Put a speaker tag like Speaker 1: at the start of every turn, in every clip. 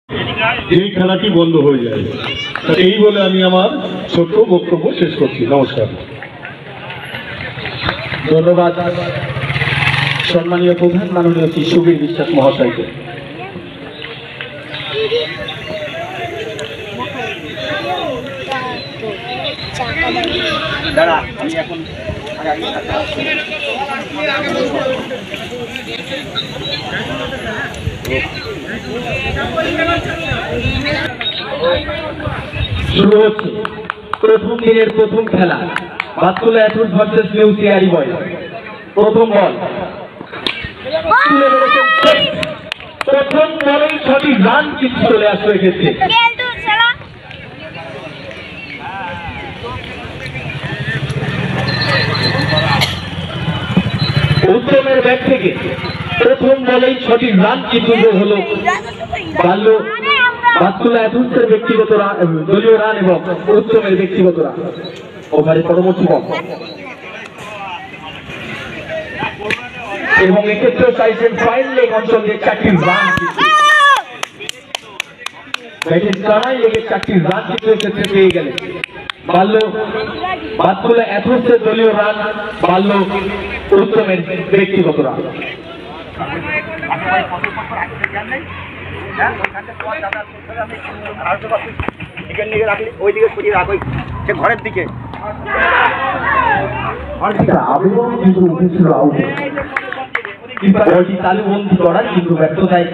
Speaker 1: এই খেলাটি বন্ধ হয়ে যায়। এই বলে আমি আমার ছোট্ট বক্তব্য শেষ করছি। নমস্কার।
Speaker 2: ধন্যবাদ সম্মানীয় প্রধান মাননীয় শ্রী সুবীর বিশ্বাস মহাশয়কে। শুরু হচ্ছে প্রথম দিনের প্রথম খেলা, Batkulla athletics versus new CRE boys. প্রথম বল প্রথম বলেই সঠিক রান কিন্তু চলে আসলো এক্ষেত্রে। উত্তমের ব্যাট থেকে প্রথম বলেই সঠিক রান কিন্তু হলো বাতকুল্লা অ্যাথলেটিক্সের ব্যক্তিগত দলীয় রান এবং উত্তমের ব্যক্তিগত রান। ওভারে পরবর্তী বল এবং এক্ষেত্রে চাইছেন ফাইন লেগ অঞ্চল দিয়ে 4টি রান। ব্যাটের কানায় লেগে 4টি রান কিন্তু এক্ষেত্রে পেয়ে গেলেন। বাল্য বাতকুল্লা অ্যাথলেটিক্সের দলীয় রান, বাল্য উত্তমের ব্যক্তিগত রান।
Speaker 3: ঘরের দিকে
Speaker 2: আবেদন কিন্তু উঠেছিল আউটে, কিন্তু বলটি তালুবন্দি করার কিন্তু ব্যর্থতায়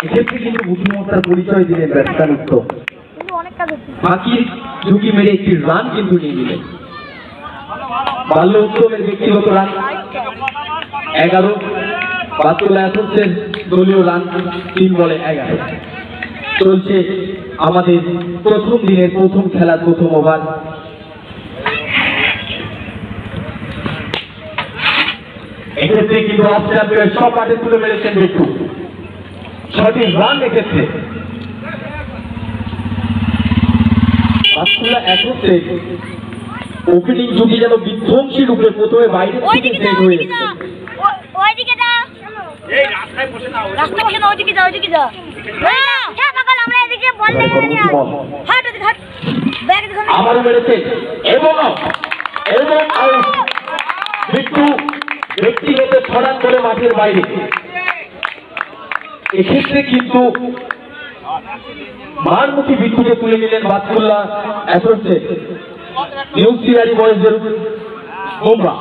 Speaker 2: এক্ষেত্রে কিন্তু বুদ্ধিমত্তার পরিচয় দিলেন ব্যাটসম্যান উত্তম। বাকি ঝুঁকি মেরে একটি রান কিন্তু নিয়ে নিলেন। বাল্য উত্তমের ব্যক্তিগত রান 11, বাতকুল্লা অ্যাথলেটিক্সের দলীয় রান 3 বলে 11। চলছে আমাদের প্রথম দিনের প্রথম খেলার প্রথম ওভার। এক্ষেত্রে কিন্তু অফ স্টাম্পের সব পাটে তুলে মেরেছেন বিট্টু, সঠিক রান এক্ষেত্রে। বাতকুল্লা অ্যাথলেটিক্স ওপেনিং জুটি যেন বিধ্বংসী রূপে প্রথমে বাইরে থেকে সেট হয়ে এসেছে। আবারও মেরেছে এবং বিট্টু ব্যক্তিগত ছড়ান করে মাঠের বাইরে। এক্ষেত্রে কিন্তু মারমুখী বিট্টুকে তুলে নিলেন বাতকুল্লা অ্যাথলেটিক্স নিউ সিআরই বয়েজের বুমরা।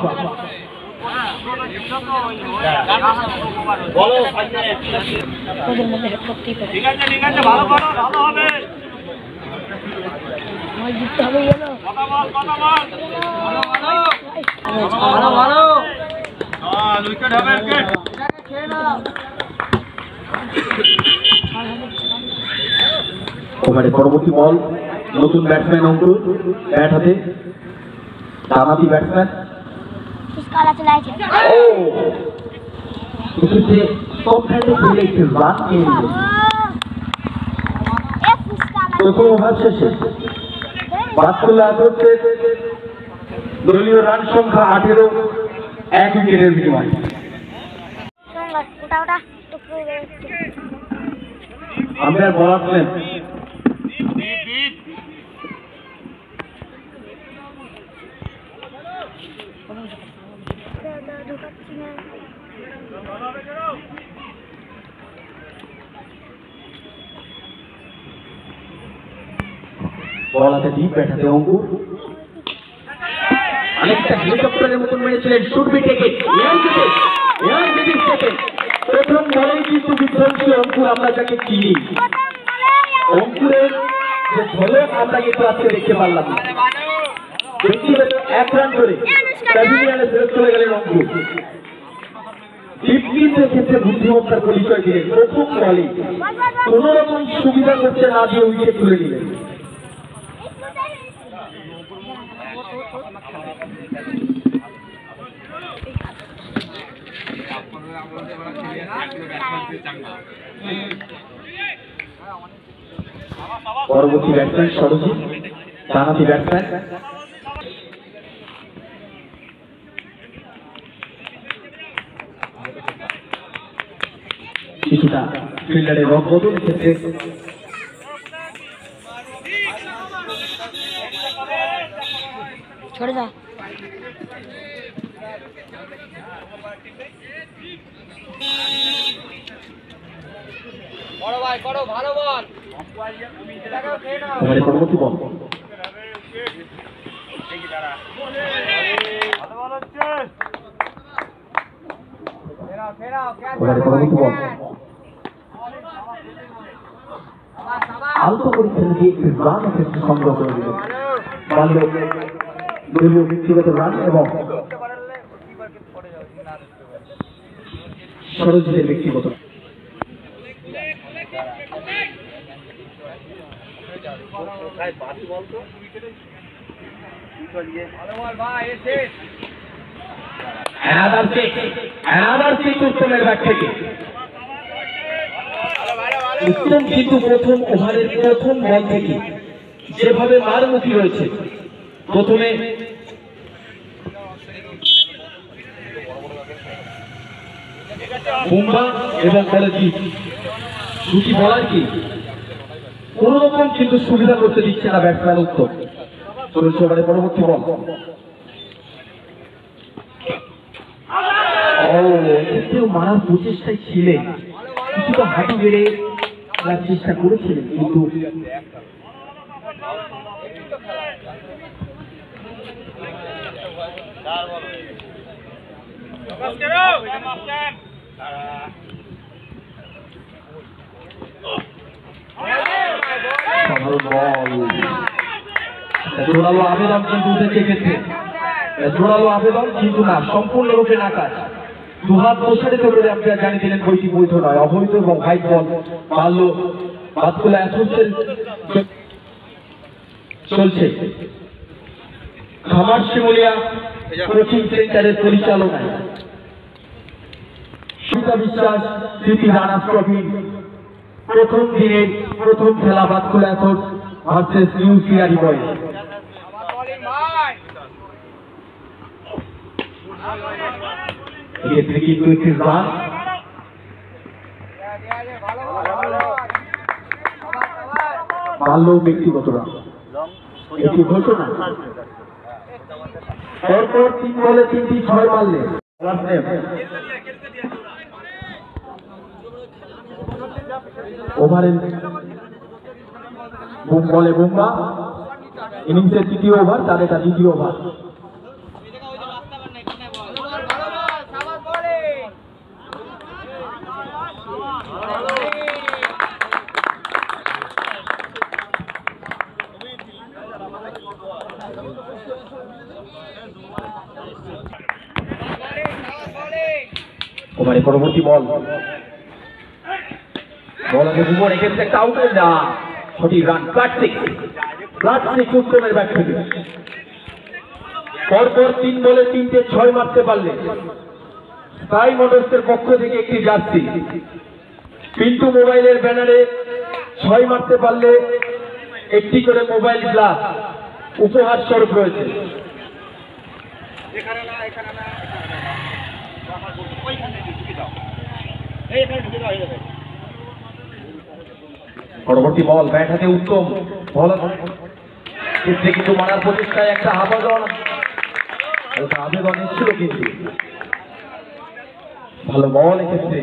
Speaker 2: ওভারে পরবর্তী বল, নতুন ব্যাটসম্যান অঙ্কুর ব্যাট হাতে, ডানহাতি ব্যাটসম্যান। প্রথম ওভার শেষে বাতকুল্লা অ্যাথলেটিক্সের দলীয় রান সংখ্যা 18, 1 উইকেটের বিনিময়ে। আম্পায়ার বলার ছিলেন বল হাতে ডিপ, ব্যাট হাতে অঙ্কুর। অনেকটা হেলিকপ্টারের মতন মেরেছিলেন, শুড বি টেকেন। প্রথম বলেই কিন্তু বিধ্বংসী অঙ্কুর, আমরা যাকে চিনি। অঙ্কুরের যে ঝলক আমরা কিন্তু আজকে দেখতে পারলাম না। ব্যক্তিগত 1 রান করে প্যাভিলিয়নে ফেরত চলে গেলেন অঙ্কুর। ডিপলিনের ক্ষেত্রে বুদ্ধিমত্তার পরিচয় দিলেন। প্রথম বলে কোন রকম সুবিধা করতে না দিয়ে উইকেট তুলে নিলেন। পরবর্তী ব্যাটসম্যান সরজিৎ, ডানহাতি ব্যাটসম্যান। কিছুটা ফিল্ডারের রদবদল ক্ষেত্রে
Speaker 4: छोड़ जा
Speaker 3: বড় ভাই করো ভালো বল
Speaker 2: ওভারের পরবর্তী বল
Speaker 3: দেখি দাঁড়া ভালো বল হচ্ছে ফেরাও
Speaker 2: ওভারের পরবর্তী বল আলতো করে খেলে দিয়ে একটি রান ক্ষেত্রে সংগ্রহ করে দিল বাল্য দলীয় ব্যক্তিগত রান এবং সরজিতের ব্যক্তিগত উত্তমের ব্যাট থেকে উত্তম কিন্তু প্রথম ওভারের প্রথম বল থেকে যেভাবে মারমুখী রয়েছে প্রথমে বুমরা এবং বলজিৎ দুটি বলার কি কোন রকম কিন্তু সুবিধা করতে দিচ্ছে না ব্যাটসম্যান উত্তম চলছে ওভারের পরবর্তী বল এক্ষেত্রেও মারার প্রচেষ্টায় ছিলেন কিছুটা হাঁটু বেড়ে খেলার চেষ্টা করেছিলেন কিন্তু জোরালো আবেদন কিন্তু উঠেছে ক্ষেত্রে জোরালো আবেদন কিন্তু না সম্পূর্ণরূপে নাকাজ দুহাত প্রসারিত করে আপনারা জানিয়ে দিলেন বইটি বৈধ নয় অবৈধ এবং হোয়াইট বল বাল্য বাতকুলা অ্যাসোসিয়েশন চলছে খামার শিমুলিয়া কোচিং সেন্টারের পরিচালনায় সুতা বিশ্বাস স্মৃতি রানা ট্রফি প্রথম দিনের প্রথম খেলা বাতকুলা অ্যাসোস ভার্সেস নিউ সিআরি বয় এক্ষেত্রে কিন্তু একটি রান বাল্য ব্যক্তিগত রান একটি ঘোষণা পরপর 3 বলে 3টি 6 মারলে ওভারের বলে বুমরা ইনিংসের তৃতীয় ওভার তার এটা দ্বিতীয় ওভার ওভারে পরবর্তী বল বুমর এক্ষেত্রে একটা আউটের না সঠিক রান প্লাস্টিক উত্তমের ব্যাট থেকে পরপর 3 বলে 3টে 6 মারতে পারলে স্কাই মোটরসের পক্ষ থেকে একটি জার্সি পিন্টু মোবাইলের ব্যানারে 6 মারতে পারলে একটি করে মোবাইল গ্লাস উপহার স্বরূপ রয়েছে পরবর্তী বল ব্যাট হাতে উত্তম বল ক্ষেত্রে কিন্তু মারার প্রচেষ্টায় একটা আবেদন এসেছিল কিন্তু ভালো বল এক্ষেত্রে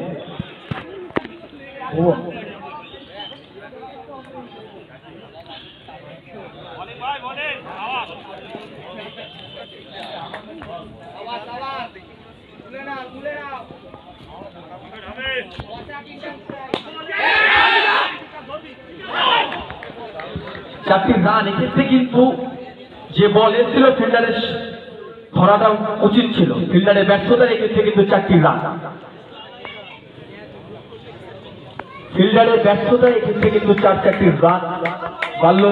Speaker 2: চারটি রান এক্ষেত্রে কিন্তু যে বল এসেছিল ফিল্ডারের ধরাটা উচিত ছিল ফিল্ডারের ব্যর্থতার এক্ষেত্রে কিন্তু 4টি রান ফিল্ডারের ব্যর্থতার এক্ষেত্রে কিন্তু 4টি রান বাল্য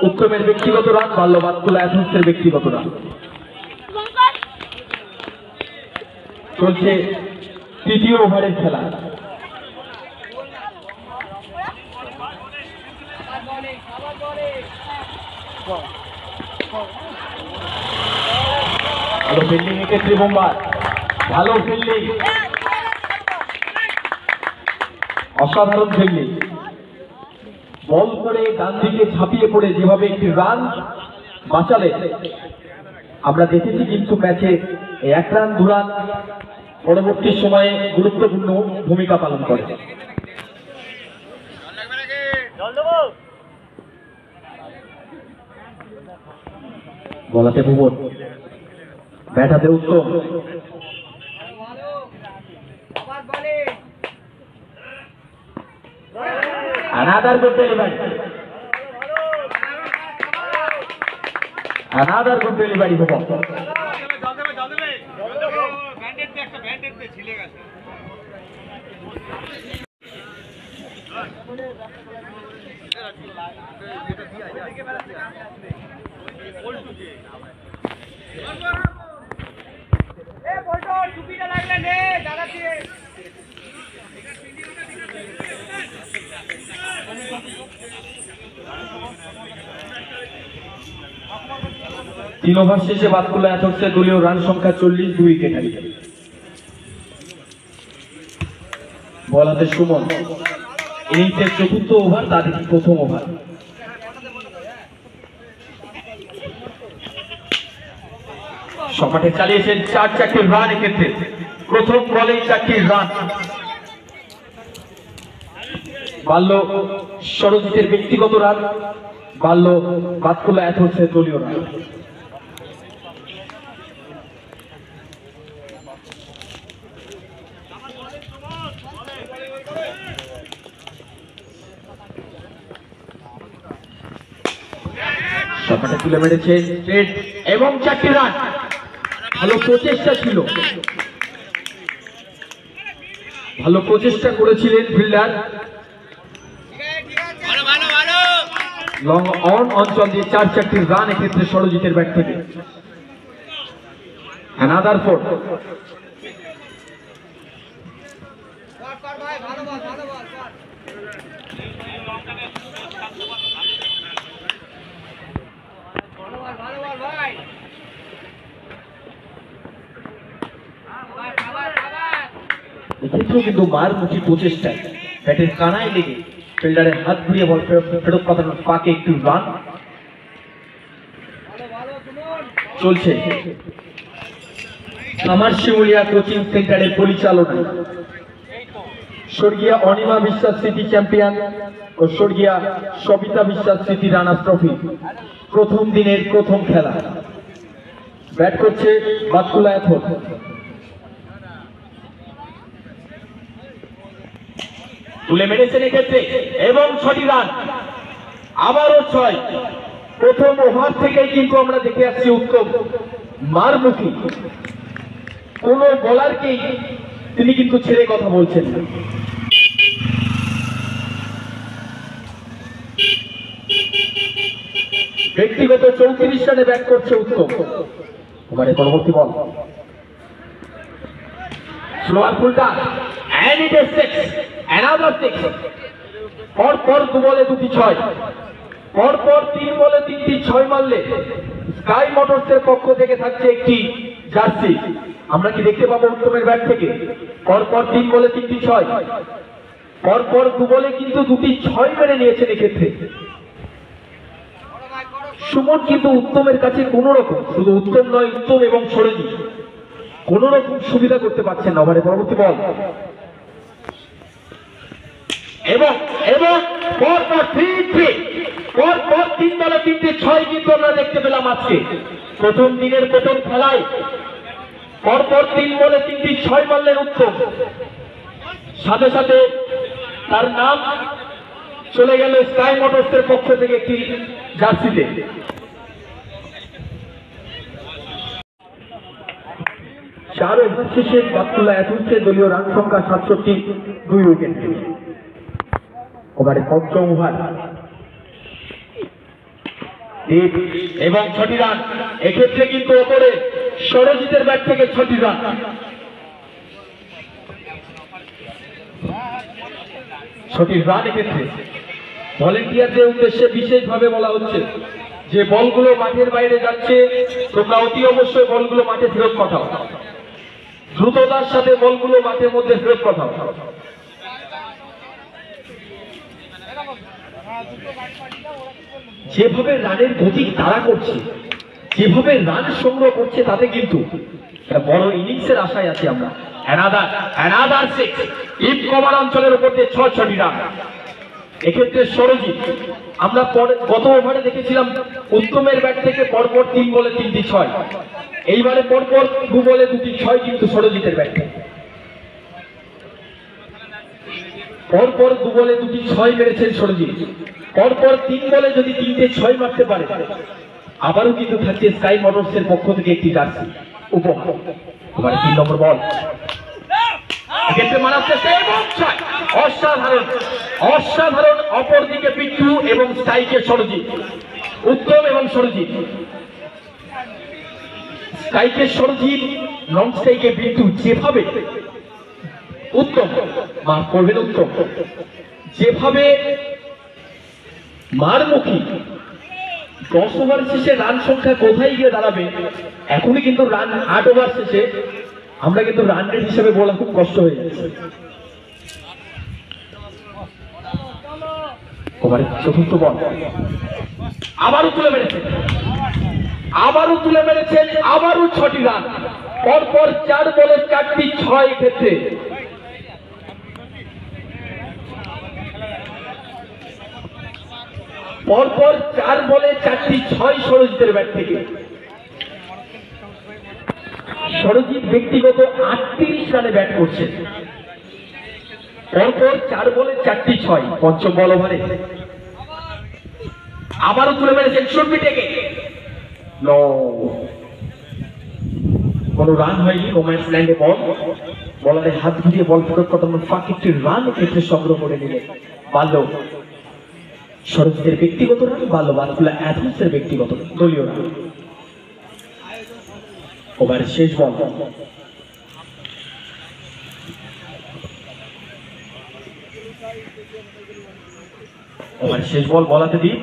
Speaker 2: উত্তমের ব্যক্তিগত রান বাল্য বাতকুলা অ্যাসোসিয়েশনের ব্যক্তিগত রান চলছে তৃতীয় ওভারের খেলা ভালো ফিল্ডিং এক্ষেত্রে বোম্বার ভালো ফিল্ডিং অসাধারণ খেললে বল করে ডান দিকে ঝাঁপিয়ে পড়ে যেভাবে একটি রান বাঁচালে আমরা দেখেছি, কিন্তু ম্যাচে 1 রান 2 রান পরবর্তী সময়ে গুরুত্বপূর্ণ ভূমিকা পালন করে। বলাতে ভুবন, ব্যাটাতে উত্তম, another good delivery, another good delivery ভুবন। তিন ওভার শেষে বাতকুল্লা অ্যাথলেটিক্সের দলীয় রান সংখ্যা 40, 2 উইকেট হারিয়ে। বল হাতে সুমন, ইনিংসের 4র্থ ওভার, তাদের 1ম ওভার। সপাটে চালিয়েছেন 4-4টি রান, এক্ষেত্রে প্রথম বলেই 4টি রান। বাল্য সরজিতের ব্যক্তিগত রান, বাল্য বাতকুল্লা অ্যাথলেটিক্সের দলীয় রান। সপাটে তুলে মেরেছে স্ট্রেট এবং 4টি রান। ভালো প্রচেষ্টা ছিল, ভালো প্রচেষ্টা করেছিলেন ফিল্ডার। লং অন অঞ্চল দিয়ে 4-4টি রান এক্ষেত্রে সরজিতের ব্যাট থেকে। অ্যানাদার 4। এক্ষেত্রেও কিন্তু মারমুখী প্রচেষ্টায় ব্যাটের কানায় লেগে ফিল্ডারের হাত ঘুরিয়ে বল ফেরত পাঠানোর ফাঁকে একটু রান চলছে। আমার শিমুলিয়া কোচিং সেন্টারের পরিচালনায় স্বর্গীয় অনিমা বিশ্বাস স্মৃতি চ্যাম্পিয়ন ও স্বর্গীয় সবিতা বিশ্বাস স্মৃতি রানার্স ট্রফি প্রথম দিনের প্রথম খেলা। ব্যাট করছে বাতকুল্লা অ্যাথলেটিক্স। তুলে মেরেছেন এক্ষেত্রে এবং 6টি রান, আবারও 6। প্রথম ওভার থেকেই কিন্তু আমরা দেখে আসছি উত্তম মারমুখী, কোন বোলারকেই তিনি কিন্তু ছেড়ে কথা বলছেন না। ব্যক্তিগত 34 রানে ব্যাট করছে উত্তম। ওভারে পরবর্তী বল, স্লোয়ার ফুলটা, and it is 6, another 6। পরপর 2 বলে 2টি 6, পরপর 3 বলে 3টি 6 মারলে স্কাই মোটরসের পক্ষ থেকে থাকছে একটি জার্সি। আমরা কি দেখতে পাবো উত্তমের ব্যাট থেকে? পরপর 3 বলে 3টি 6, পরপর 2 বলে কিন্তু 2টি 6 মেরে নিয়েছেন এক্ষেত্রে সুমন। কিন্তু উত্তমের কাছে কোন রকম, শুধু উত্তম নয়, উত্তম এবং সরজিৎ কোন রকম সুবিধা করতে পারছেন না। ওভারে পরবর্তী বল এবং এবং পরপর 3 পরপর 3 বলে 3টি 6 কিন্তু আমরা দেখতে পেলাম আজকে প্রথম দিনের প্রথম খেলায়। পরপর 3 বলে 3টি 6 মারলেন উত্তম, সাথে সাথে তার নাম চলে গেল স্কাই মোটরসের পক্ষ থেকে একটি জার্সিতে। চার ওভার শেষে বাতকুল্লা অ্যাথলেটিক্সের দলীয় রান সংখ্যা 67, 2 উইকেট। ওভারে 5ম ওভার এবং 6টি রান। এক্ষেত্রে কিন্তু ওপরে সরজিতের ব্যাট থেকে 6টি রান। এক্ষেত্রে ভলেন্টিয়ারদের উদ্দেশ্যে বিশেষভাবে বলা হচ্ছে যে বলগুলো মাঠের বাইরে যাচ্ছে, তোমরা অতি অবশ্যই বলগুলো মাঠে ফেরত পাঠাও, দ্রুততার সাথে বলগুলো মাঠের মধ্যে ফেরত পাঠাও। যেভাবে রানের গতি তাড়া করছে, যেভাবে রান সংগ্রহ করছে, তাতে কিন্তু একটা বড় ইনিংসের আশায় আছি আমরা। অ্যানাদার সিক্স, ডিপ কভার অঞ্চলের উপর দিয়ে 6 রান। এক্ষেত্রে সরজিৎ, আমরা গত ওভারে দেখেছিলাম উত্তমের ব্যাট থেকে পরপর 3 বলে 3টি 6, এইবারে পরপর 2 বলে 2টি 6 কিন্তু সরজিতের ব্যাট থেকে পরপর 2 বলে 2টি 6 মেরেছেন সরজিৎ। পরপর 3 বলে যদি 3টে 6 মারতে পারে, আবারও কিন্তু থাকছে স্কাই মোটরসের পক্ষ থেকে একটি জার্সি উপহার। এবারে 3 নম্বর বল, এক্ষেত্রে মারার চেষ্টা এবং ছয়। অসাধারণ অসাধারণ। অপরদিকে পিন্টু এবং স্কাইকে সরজিৎ, উত্তম এবং সরজিৎ, স্কাইকে সরজিৎ, নন স্কাইকে পিন্টু। যেভাবে উত্তম মার করবেন, উত্তম যেভাবে মারমুখী, 10 ওভার শেষে রান সংখ্যা কোথায় গিয়ে দাঁড়াবে, এখনই কিন্তু রান 8 ওভার শেষে আমরা কিন্তু রান রেট হিসেবে বলা খুব কষ্ট হয়ে যাচ্ছে। ওভারের 4র্থ বল, আবারও তুলে মেরেছেন, আবারও তুলে মেরেছেন, আবারও 6টি রান। পরপর 4 বলে 4টি 6 ক্ষেত্রে পরপর 4 বলে 4টি 6 সরজিতের ব্যাট থেকে। সরজিৎ ব্যক্তিগত 38 রানে ব্যাট করছেন, পরপর 4 বলে 4টি 6। 5ম বল ওভারে আবারও তুলে মেরেছেন শুরবি থেকে, কোন রান হয়নি। রোম্যান্স ল্যান্ডে বল, বলারের হাত ঘুরিয়ে বল ফেরত করানোর ফাঁকে একটি রান ক্ষেত্রে সংগ্রহ করে নিলেন বাল্য। সরজিতের ব্যক্তিগত রান, বাল্য বাদগুলা অ্যাথলেটসের ব্যক্তিগত দলীয় রান। ওভারের শেষ বল, ওভারের শেষ বল বলাতে দিই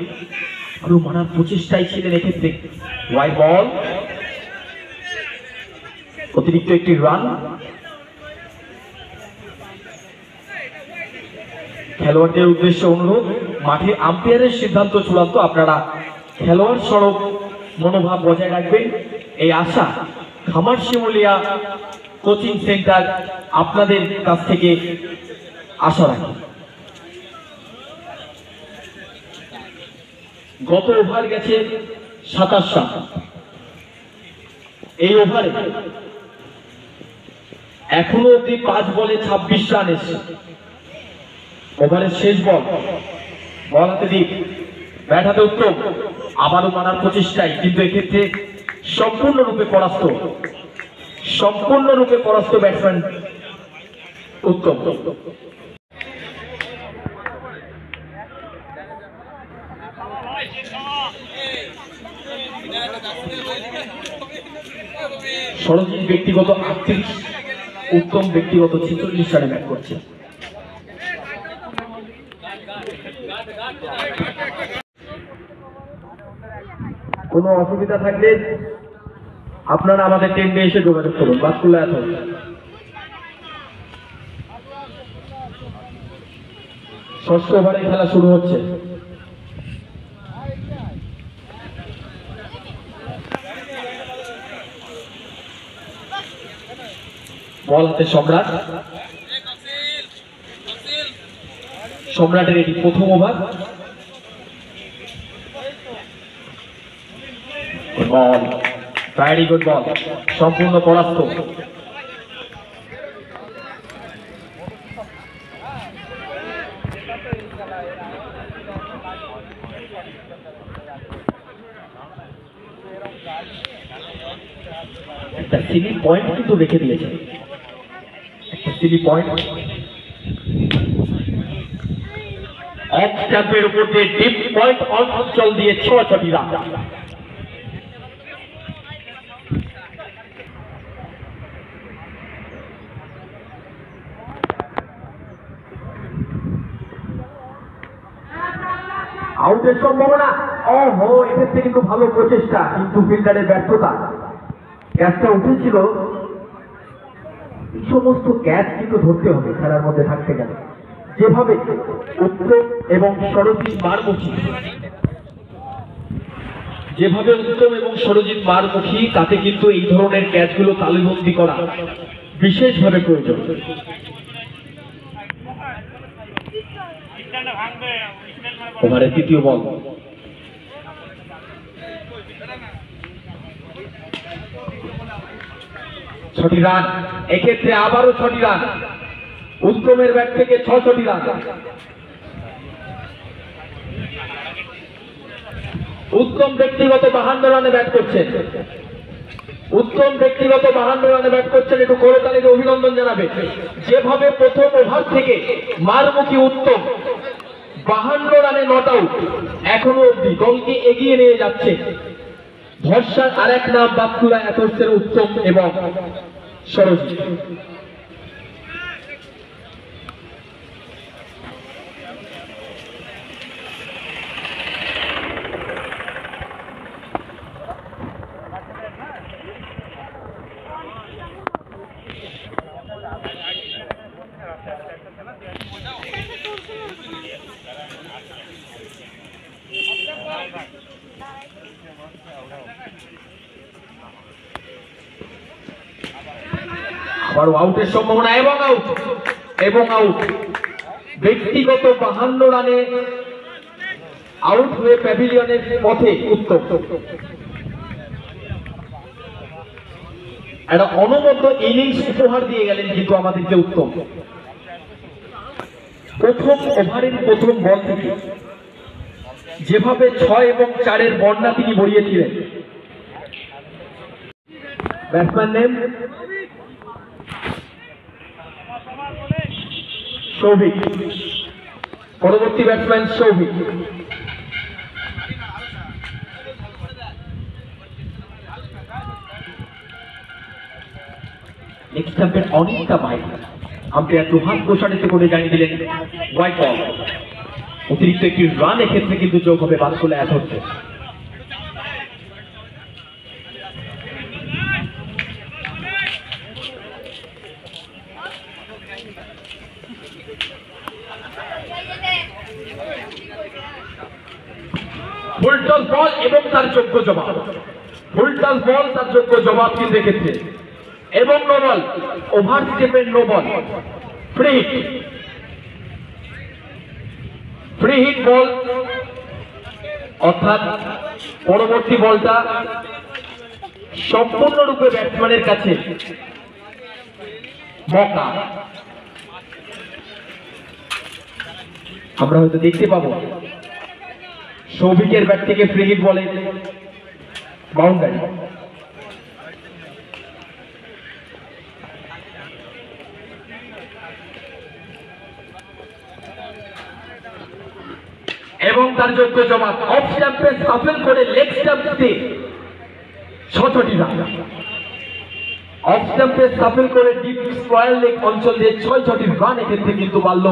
Speaker 2: আরো মারার প্রচেষ্টায় ছিলেন এক্ষেত্রে। ওয়াইড বল, অতিরিক্ত একটি রান। খেলোয়াড়দের উদ্দেশ্যে অনুরোধ, মাঠে আম্পায়ারের সিদ্ধান্ত চূড়ান্ত, আপনারা খেলোয়াড় স্বরূপ মনোভাব বজায় রাখবেন, এই আশা খামার শিমুলিয়া কোচিং সেন্টার আপনাদের কাছ থেকে আশা রাখি। গত ওভার গেছে 27 রান, এই ওভারে এখনো অব্দি 5 বলে 26 রান এসেছে। ওভারের শেষ বল, বল হাতে দিক, ব্যাট হাতে উত্তম, আবারও মারার প্রচেষ্টায়, কিন্তু এক্ষেত্রে সম্পূর্ণরূপে পরাস্ত ব্যাটসম্যান উত্তম। সরজিৎ ব্যক্তিগত 38, উত্তম ব্যক্তিগত 46 রানে ব্যাট করছে। কোনো অসুবিধা থাকলে আপনারা আমাদের টেন্ডে এসে যোগাযোগ করুন। বাসকুল্লা এত ষষ্ঠ ওভারে খেলা শুরু হচ্ছে। বল হাতে সম্রাট, সম্রাটের এটি 1ম ওভার। বল, ভেরি গুড বল, সম্পূর্ণ পরাস্ত। একটা সিলি পয়েন্ট কিন্তু রেখে দিয়েছে, একটা সিলি পয়েন্ট অফ স্ট্যাম্পের উপর দিয়ে ডিপ পয়েন্ট অঞ্চল দিয়ে 6টি রান। আউটের সম্ভাবনা, ওহো, এক্ষেত্রে কিন্তু ভালো প্রচেষ্টা, কিন্তু ফিল্ডারের ব্যর্থতা। ক্যাচটা উঠেছিল, এই সমস্ত ক্যাচ কিন্তু ধরতে হবে খেলার মধ্যে থাকতে গেলে। যেভাবে উত্তম এবং সরজিৎ মারমুখী তাতে কিন্তু এই ধরনের ক্যাচগুলো তালুবন্দি করা বিশেষভাবে প্রয়োজন। ওভারের তৃতীয় বল, 6টি রান, এক্ষেত্রে আবারও 6টি রান, উত্তমের ব্যাট থেকে 6টি রান। উত্তম ব্যক্তিগত 52 রানে ব্যাট করছেন, একটু করতালিতে অভিনন্দন জানাবে। যেভাবে প্রথম ওভার থেকে মারমুখী উত্তম 52 রানে নট আউট, এখনো অব্দি দলকে এগিয়ে নিয়ে যাচ্ছে। ভরসার আরেক নাম বাতকুলা অ্যাথলেটিক্সের উত্তম এবং সরজিৎ। আবারও আউটের সম্ভাবনা এবং আউট। ব্যক্তিগত 52 রানে আউট হয়ে প্যাভিলিয়নের পথে উত্তম। একটা অনবদ্য ইনিংস উপহার দিয়ে গেলেন কিন্তু আমাদেরকে উত্তম। প্রথম ওভারের প্রথম বল থেকে যেভাবে 6 এবং 4-এর বন্যা তিনি বড়িয়েছিলেন। ব্যাটসম্যান নেম সৌভিক, পরবর্তী ব্যাটসম্যান সৌভিক। নেক্সট স্টাম্পের অনেকটা বাইরে আম্পায়ার দুহাত প্রসারিত করে জানিয়ে দিলেন হোয়াইট বল। অতিরিক্ত একটি রান এক্ষেত্রে কিন্তু যোগ হবে বাতকুলা অ্যাথলেটিক্স। ফুলটস বল এবং তার যোগ্য জবাব, কিন্তু এক্ষেত্রে এবং নো বল, ওভার স্টেপের no ball, free hit ball, অর্থাৎ পরবর্তী বলটা সম্পূর্ণরূপে ব্যাটসম্যানের কাছে মৌকা। আমরা হয়তো দেখতে পাবো সৌভিকের ব্যাট থেকে ফ্রি হিট বলে বাউন্ডারি। এবং তার যোগ্য জবাব, অফ স্ট্যাম্পে সাফেল করে লেগ স্ট্যাম্প দিয়ে 6টি রান। অফ স্ট্যাম্পে সাফেল করে ডিপ স্কয়ার লেগ অঞ্চল দিয়ে 6টি রান এক্ষেত্রে কিন্তু বাড়ল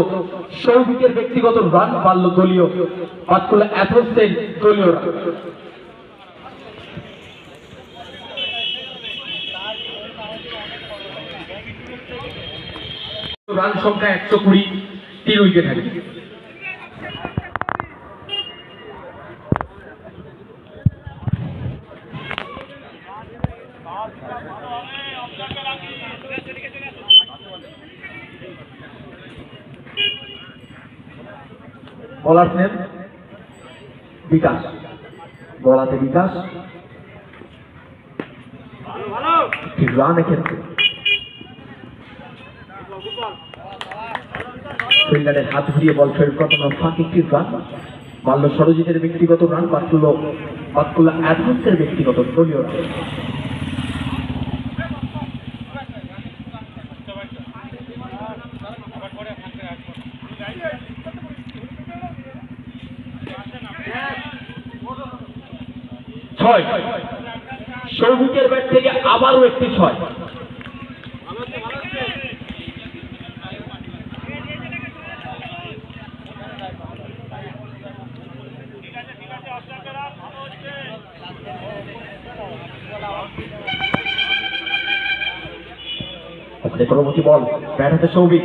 Speaker 2: সৌভিকের ব্যক্তিগত রান, বাড়ল দলীয় বাতকুলা অ্যাথলেটিক্সের দলীয় রান। রান সংখ্যা 120, 3 উইকেট হারিয়ে। বলার নেম বিকাশ, বলাতে বিকাশ, রান এক্ষেত্রে ফিল্ডারের হাত ঘুরিয়ে বল ফেরত করানো ফাঁক একটি রান, মাল্য সরজিতের ব্যক্তিগত রান, বাতকুলা অ্যাথলেটিক্সের ব্যক্তিগত দলীয় রান। সৌভিকের ব্যাট থেকে আবারও একটি 6। পরবর্তী বল, ব্যাট হাতে সৌভিক,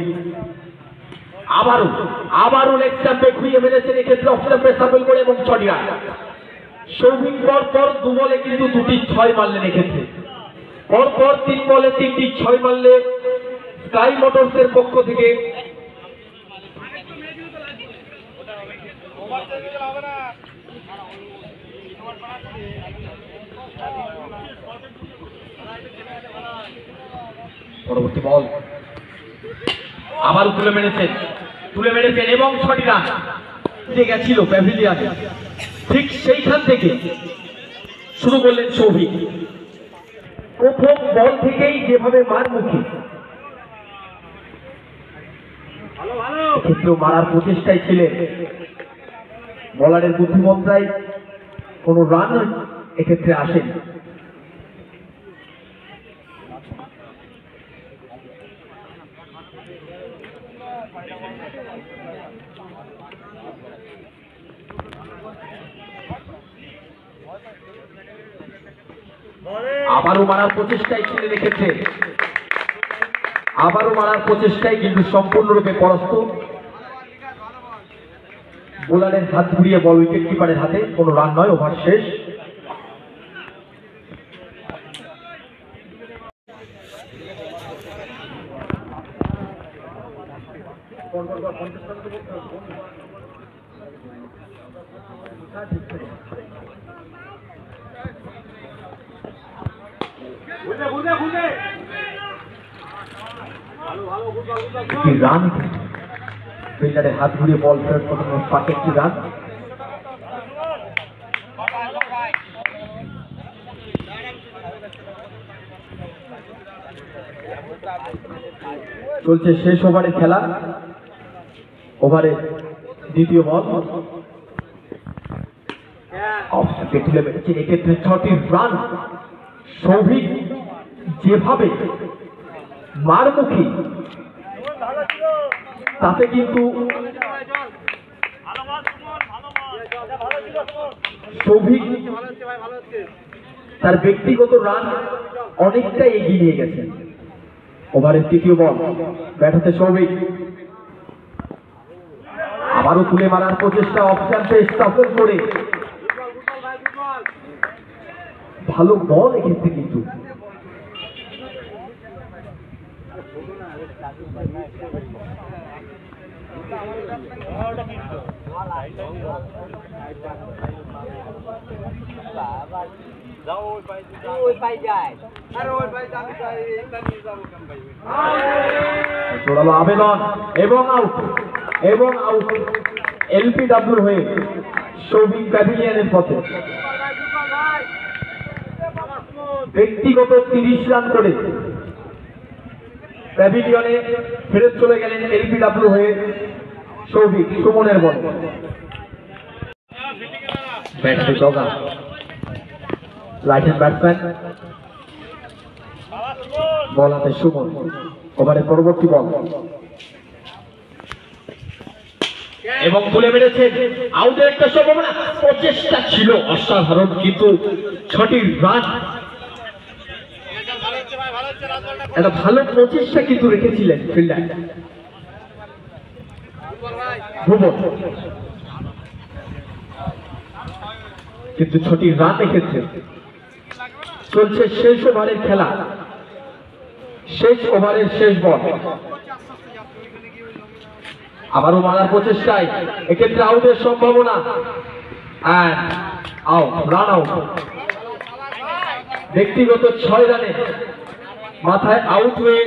Speaker 2: আবারও লেগ স্টাম্পে খুঁড়িয়ে মেরেছেন, এক্ষেত্রে অফ স্টাম্পে সাফল করে এবং 6টি রান। সৌভিক পর 2 বলে কিন্তু 2টি 6 মারলেন, এক্ষেত্রে পর 3 বলে 3টি 6 মারলে স্কাই মোটরসের পক্ষ থেকে পরবর্তী বল আবারও তুলে মেরেছেন এবং 6টি রান যে গেছিল প্যাভিলিয়নে। ঠিক সেইখান থেকে শুরু করলেন সৌভিক। প্রথম বল থেকেই যেভাবে মারমুখী, ক্ষেত্রেও মারার প্রচেষ্টায় ছিলেন। বলারের বুদ্ধিমত্তায় কোনো রান এক্ষেত্রে আসেনি। আবারও মারার প্রচেষ্টায় ছিলেন, এক্ষেত্রে আবারও মারার প্রচেষ্টায় কিন্তু সম্পূর্ণরূপে পরাস্ত। বোলারের হাত ঘুরিয়ে বল উইকেট কিপারের হাতে, কোনো রান নয়, ওভার শেষ। রান ফিল্ডারের হাত ঘুরিয়ে বল ফেরত পাঠানো, পাশে একটি রান। চলছে শেষ ওভারের খেলা, ওভারে দ্বিতীয় বল। এক্ষেত্রে 6টি রান। সৌভিক যেভাবে মারমুখী, তাতে কিন্তু সৌভিক তার ব্যক্তিগত রান অনেকটাই এগিয়ে নিয়ে গেছেন। ওভারের তৃতীয় বল, ব্যাট হাতে সৌভিক, আবারও তুলে মারার প্রচেষ্টা, অফ স্টাম্পে স্টাফল করে ভালো বল এক্ষেত্রে কিন্তু। জোরালো আবেদন এবং আউট এলপিডব্লিউ হয়ে সৌভিক প্যাভিলিয়নের পথে। ব্যক্তিগত 30 রান করে প্যাভিলিয়নে ফেরত চলে গেলেন এলপিডব্লিউ হয়ে সৌভিক। সুমনের বল, ব্যাটে জগা, রাইট হ্যান্ড ব্যাটসম্যান, বল হাতে সুমন। ওভারের পরবর্তী বল এবং তুলে মেরেছে, আউটের একটা সম্ভাবনা, প্রচেষ্টা ছিল অসাধারণ, কিন্তু 6টি রান। একটা ভালো প্রচেষ্টা কিন্তু রেখেছিলেন ফিল্ডার ভুবন, কিন্তু 6টি রান রেখেছে। চলছে শেষ ওভারের খেলা, শেষ ওভারের শেষ বল। আবারও মারার প্রচেষ্টায়, এক্ষেত্রে আউটের সম্ভাবনা, রান আউট। ব্যক্তিগত 6 রানে মাথায় আউট হয়ে